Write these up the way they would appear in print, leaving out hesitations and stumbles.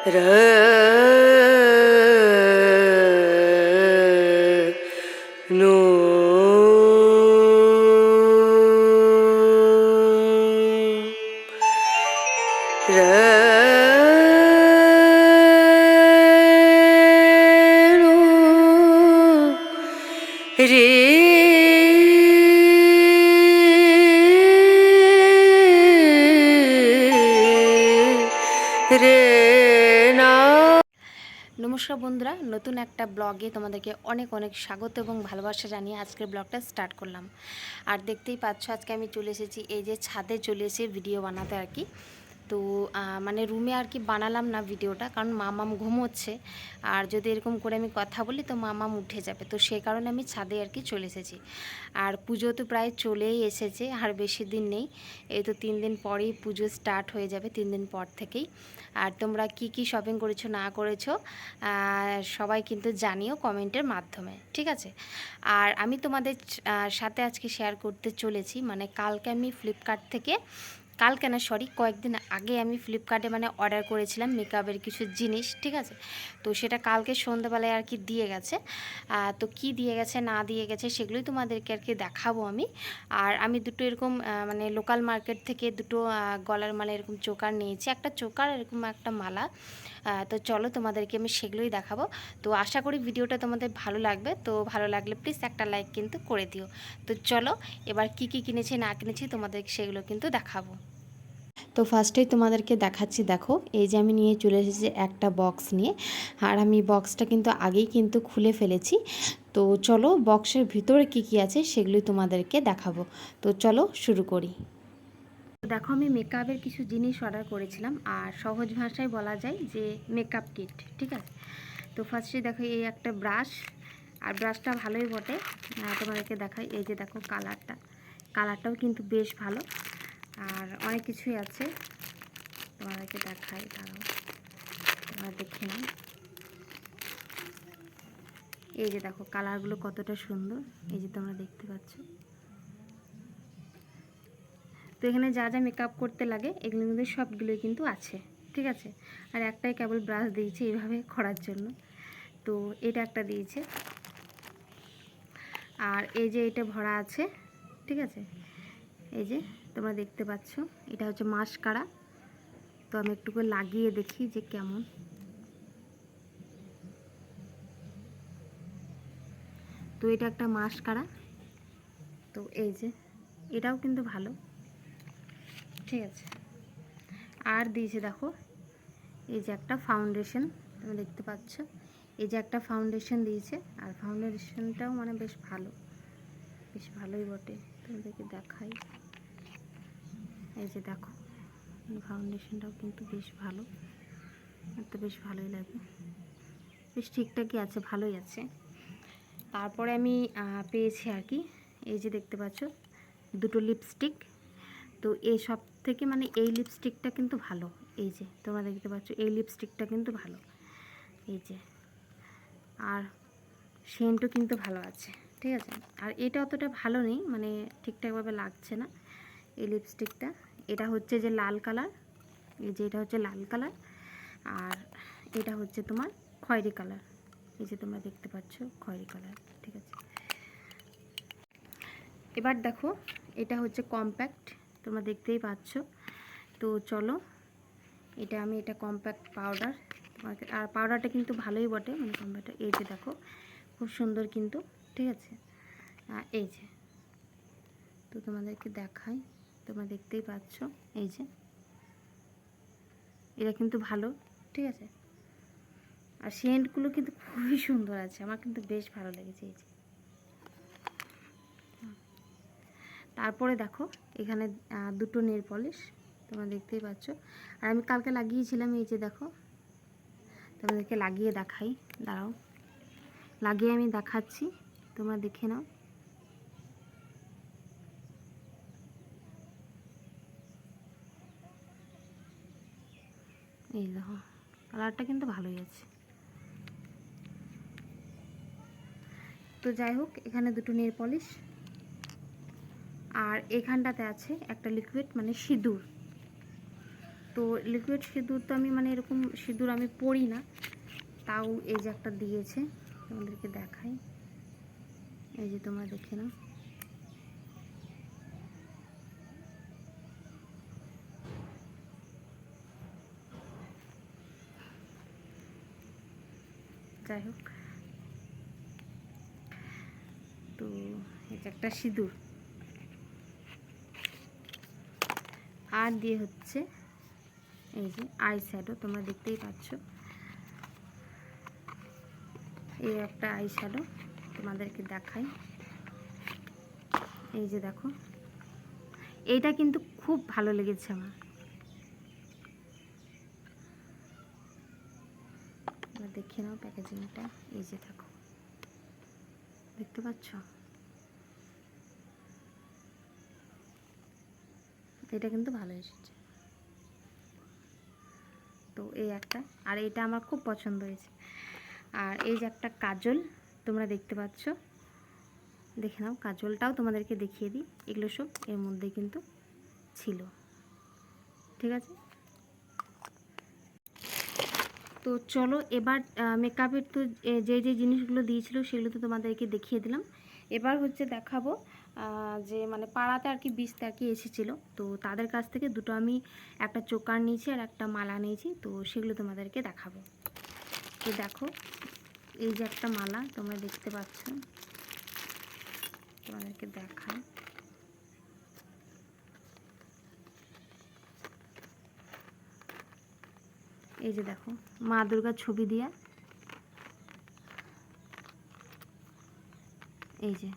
No रे रे ना। নমস্কার বন্ধুরা, নতুন একটা ব্লগে তোমাদেরকে অনেক অনেক স্বাগত এবং ভালোবাসা জানিয়ে আজকের ব্লগটা স্টার্ট করলাম। আর দেখতেই পাচ্ছ আজকে আমি চলে এসেছি এই যে ছাদে চলে এসে ভিডিও বানাতে আর কি। তো মানে রুমে আর কি বানালাম না ভিডিওটা, কারণ মামাম ঘুমোচ্ছে, আর যদি এরকম করে আমি কথা বলি তো মামাম উঠে যাবে, তো সেই কারণে আমি ছাদে আর কি চলে এসেছি। আর পুজো তো প্রায় চলেই এসেছে, আর বেশি দিন নেই, এই তো 3 দিন পরেই পুজো স্টার্ট হয়ে যাবে, 3 দিন পর থেকেই। আর তোমরা কি কি শপিং করেছো না করেছো সবাই কিন্তু জানিও কমেন্টের মাধ্যমে, ঠিক আছে। আর আমি তোমাদের সাথে আজকে শেয়ার করতে চলেছি, মানে কালকে আমি ফ্লিপকার্ট থেকে, কালকে না সরি কয়েকদিন আগে আমি ফ্লিপকার্টে মানে অর্ডার করেছিলাম মেকআপের কিছু জিনিস, ঠিক আছে। তো সেটা কালকে সন্ধ্যাবেলায় আর কি দিয়ে গেছে। তো কি দিয়ে গেছে না দিয়ে গেছে সেগুলোই তোমাদেরকে আর কি দেখাবো আমি। আর আমি দুটো এরকম মানে লোকাল মার্কেট থেকে দুটো গলার মালা এরকম চোকার নিয়েছি, একটা চোকার এরকম একটা মালা। তো চলো তোমাদেরকে আমি সেগুলোই দেখাবো। তো আশা করি ভিডিওটা তোমাদের ভালো লাগবে, তো ভালো লাগলে প্লিজ একটা লাইক কিন্তু করে দিও। তো চলো এবার কি কি কিনেছি না কিনেছি তোমাদের সেগুলো কিন্তু দেখাবো। তো ফার্স্টেই তোমাদেরকে দেখাচ্ছি, দেখো এই যে আমি নিয়ে চলে এসেছি একটা বক্স নিয়ে, আর আমি বক্সটা কিন্তু আগেই কিন্তু খুলে ফেলেছি। তো চলো বক্সের ভিতরে কি কি আছে সেগুলোই তোমাদেরকে দেখাবো। তো চলো শুরু করি। দেখো আমি মেকআপের কিছু জিনিস অর্ডার করেছিলাম, আর সহজ ভাষায় বলা যায় যে মেকআপ কিট, ঠিক আছে। তো ফার্স্টে দেখো এই একটা ব্রাশ, আর ব্রাশটা ভালোই বটে, তোমাদেরকে দেখাই। এই যে দেখো কালারটাও কিন্তু বেশ ভালো, আর অনেক কিছুই আছে তোমাদেরকে দেখাই, দাঁড়াও তোমরা দেখে নাও। এই যে দেখো কালারগুলো কতটা সুন্দর, এই যে তোমরা দেখতে পাচ্ছ। তো এখানে যা যা মেকআপ করতে লাগে এগুলো কিন্তু সবগুলোই কিন্তু আছে, ঠিক আছে। আর একটাই কেবল ব্রাশ দিয়েছে এইভাবে করার জন্য, তো এটা একটা দিয়েছে। আর এই যে এটা ভরা আছে, ঠিক আছে। এই যে তোমরা দেখতে পাচ্ছ এটা হচ্ছে মাস্কারা। তো আমি একটু করে লাগিয়ে দেখি যে কেমন। তো এটা একটা মাস্কারা, তো এই যে এটাও কিন্তু ভালো, ঠিক আছে। আর দিয়েছে দেখো এই যে একটা ফাউন্ডেশন, তুমি দেখতে পাচ্ছ এই যে একটা ফাউন্ডেশন দিয়েছে, আর ফাউন্ডেশনটাও মানে বেশ ভালোই বটে, তোমাদেরকে দেখাই। এই যে দেখো ফাউন্ডেশনটাও কিন্তু বেশ ভালো, তো বেশ ভালোই লাগে, বেশ ঠিকঠাকই আছে, ভালোই আছে। তারপরে আমি পেয়েছি আর কি, এই যে দেখতে পাচ্ছ দুটো লিপস্টিক। তো এই সব থেকে মানে এই লিপস্টিকটা কিন্তু ভালো, এই যে তোমরা দেখতে পাচ্ছ এই লিপস্টিকটা কিন্তু ভালো, এই যে। আর সেন্টও কিন্তু ভালো আছে, ঠিক আছে। আর এটা অতটা ভালো নেই, মানে ঠিকঠাকভাবে লাগছে না এই লিপস্টিকটা। এটা হচ্ছে যে লাল কালার, এই যে এটা হচ্ছে লাল কালার, আর এটা হচ্ছে তোমার খয়েরি কালার, এই যে তোমরা দেখতে পাচ্ছ খয়েরি কালার, ঠিক আছে। এবার দেখো এটা হচ্ছে কম্প্যাক্ট, তোমরা দেখতেই পাচ্ছ। তো চলো এটা কম্প্যাক্ট পাউডার তোমাকে, আর পাউডারটা কিন্তু ভালোই বটে, মানে কম্প্যাক্ট। এই যে দেখো খুব সুন্দর কিন্তু, ঠিক আছে। এই যে তো তোমাদেরকে দেখাই, তোমরা দেখতেই পাচ্ছ এই যে এটা কিন্তু ভালো, ঠিক আছে। আর সেন্টগুলো কিন্তু খুবই সুন্দর আছে, আমার কিন্তু বেশ ভালো লেগেছে, এই যে। তারপরে দেখো এখানে দুটো নেল পলিশ, তোমরা দেখতেই পাচ্ছ। আর আমি কালকে লাগিয়েছিলাম, এই যে দেখো তোমাদেরকে লাগিয়ে দেখাই, দাঁড়াও লাগিয়ে আমি দেখাচ্ছি, তোমরা দেখে নাও। এই দেখো কালারটা কিন্তু ভালোই আছে। তো যাই হোক এখানে দুটো নেল পলিশ, আর এখানটাতে আছে একটা লিকুইড মানে সিঁদুর। তো তো লিকুইড সিঁদুর তো আমি মানে এরকম সিঁদুর আমি পরি না, তাও এই যে একটা দিয়েছে, তোমাদেরকে দেখাই। এই যে তোমরা দেখে নাও। যাই হোক, তো এই যে একটা সিঁদুর, আর দিয়ে হচ্ছে এই যে আই শ্যাডো, তোমরা দেখতেই পাচ্ছ। এই একটা আই শ্যাডো তোমাদেরকে দেখাই। এই যে দেখো, এইটা কিন্তু খুব ভালো লেগেছে আমার। দেখে নাও প্যাকেজিংটা, এই যে দেখো, দেখতে পাচ্ছ? এটা কিন্তু ভালো এসেছে। তো এই একটা, আর এটা আমার খুব পছন্দ হয়েছে। আর এই যে একটা কাজল তোমরা দেখতে পাচ্ছ, দেখে নাও, কাজলটাও তোমাদেরকে দেখিয়ে দিই। এগুলো সব এর মধ্যে কিন্তু ছিল, ঠিক আছে। তো চলো এবার মেকআপের তো যে যে জিনিসগুলো দিয়েছিল সেগুলো তো তোমাদেরকে দেখিয়ে দিলাম। এবার হচ্ছে দেখাবো যে মানে পাড়াতে আর কি বিচতে আর কি এসেছিলো, তো তাদের কাছ থেকে দুটো আমি একটা চোকার নিয়েছি আর একটা মালা নিয়েছি, তো সেগুলো তোমাদেরকে দেখাবো। তো দেখো, এই যে একটা মালা তোমরা দেখতে পাচ্ছ, তোমাদেরকে দেখাই। এই যে দেখো, মা দুর্গার ছবি দিয়া, এই যে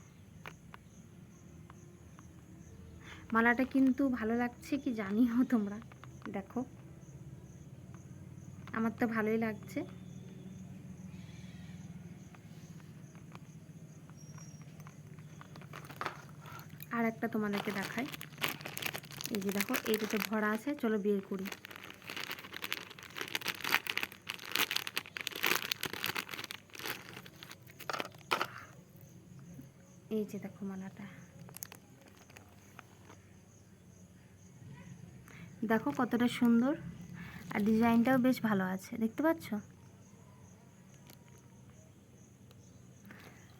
মালাটা কিন্তু ভালো লাগছে কি জানিও তোমরা, দেখো আমার তো ভালোই লাগছে। আর একটা তোমাদেরকে দেখাই, এই যে দেখো, এই দুটো ভরা আছে, চলো বের করি। এই যে দেখো মালাটা, দেখো কতটা সুন্দর, আর ডিজাইনটাও বেশ ভালো আছে, দেখতে পাচ্ছ?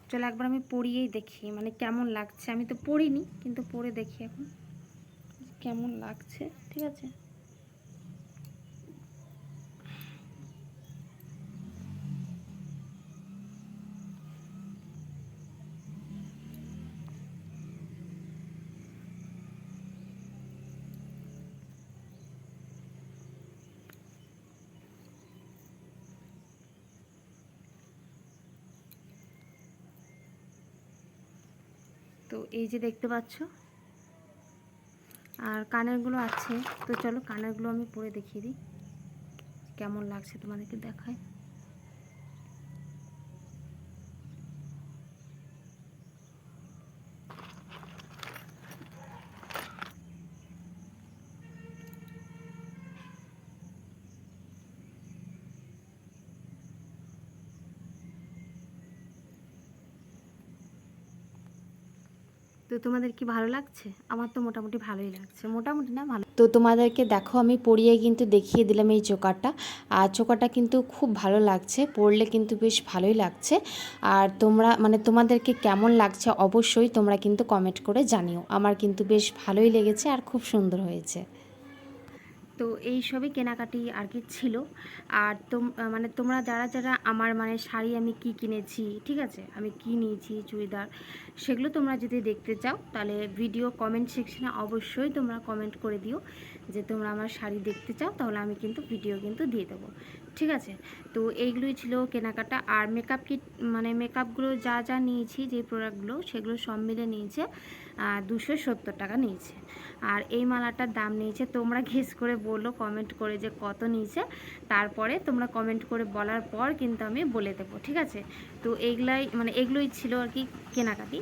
চলো একবার আমি পরিয়েই দেখি মানে কেমন লাগছে। আমি তো পরিনি, কিন্তু পরে দেখি এখন কেমন লাগছে, ঠিক আছে। তো এই যে দেখতে পাচ্ছ, আর কানেরগুলো আছে, তো চলো কানেরগুলো আমি পরে দেখিয়ে দিই কেমন লাগছে, তোমাদেরকে দেখাই। তো তোমাদের কি ভালো লাগছে? আমার তো মোটামুটি ভালোই লাগছে, মোটামুটি না ভালো। তো তোমাদেরকে দেখো আমি পরিয়ে কিন্তু দেখিয়ে দিলাম এই চোকারটা, আর চোকারটা কিন্তু খুব ভালো লাগছে, পরলে কিন্তু বেশ ভালোই লাগছে। আর তোমরা মানে তোমাদেরকে কেমন লাগছে অবশ্যই তোমরা কিন্তু কমেন্ট করে জানিও। আমার কিন্তু বেশ ভালোই লেগেছে আর খুব সুন্দর হয়েছে। তো এই সবই কেনাকাটি আর কি ছিল। আর মানে তোমরা যারা যারা আমার মানে শাড়ি আমি কি কিনেছি, ঠিক আছে, আমি কি নিয়েছি চুড়িদার, সেগুলো তোমরা যদি দেখতে চাও তাহলে ভিডিও কমেন্ট সেকশনে অবশ্যই তোমরা কমেন্ট করে দিও যে তোমরা আমার শাড়ি দেখতে চাও, তাহলে আমি কিন্তু ভিডিও কিন্তু দিয়ে দেবো, ঠিক আছে। তো এইগুলোই ছিল কেনাকাটা। আর মেকআপ কিট মানে মেকআপগুলো যা যা নিয়েছি, যে প্রোডাক্টগুলো সেগুলো সব মিলে নিয়েছে 270 টাকা নিয়েছে। আর এই মালাটার দাম নিয়েছে, তোমরা গেস করে বলো কমেন্ট করে যে কত নিয়েছে, তারপরে তোমরা কমেন্ট করে বলার পর কিন্তু আমি বলে দেবো, ঠিক আছে। তো এগুলোই ছিল আর কি কেনাকাটি।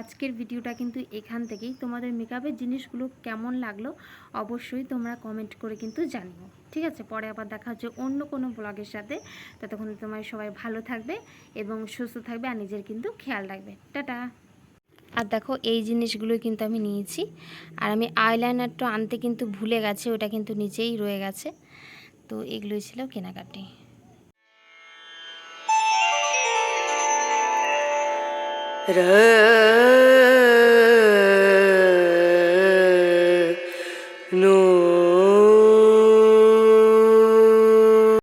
আজকের ভিডিওটা কিন্তু এখান থেকেই। তোমাদের মেকআপের জিনিসগুলো কেমন লাগলো অবশ্যই তোমরা কমেন্ট করে কিন্তু জানিও, ঠিক আছে। পরে আবার দেখা হচ্ছে অন্য কোনো ব্লগের সাথে। ততক্ষণ তোমরা সবাই ভালো থাকবে এবং সুস্থ থাকবে, আর নিজের কিন্তু খেয়াল রাখবে। টাটা। আর দেখো এই জিনিসগুলো কিন্তু আমি নিয়েছি। আর আমি আইলাইনারটা আনতে কিন্তু ভুলে গেছি, ওটা কিন্তু নিচেই রয়ে গেছে। তো এগুলোই ছিল কেনাকাটি। नु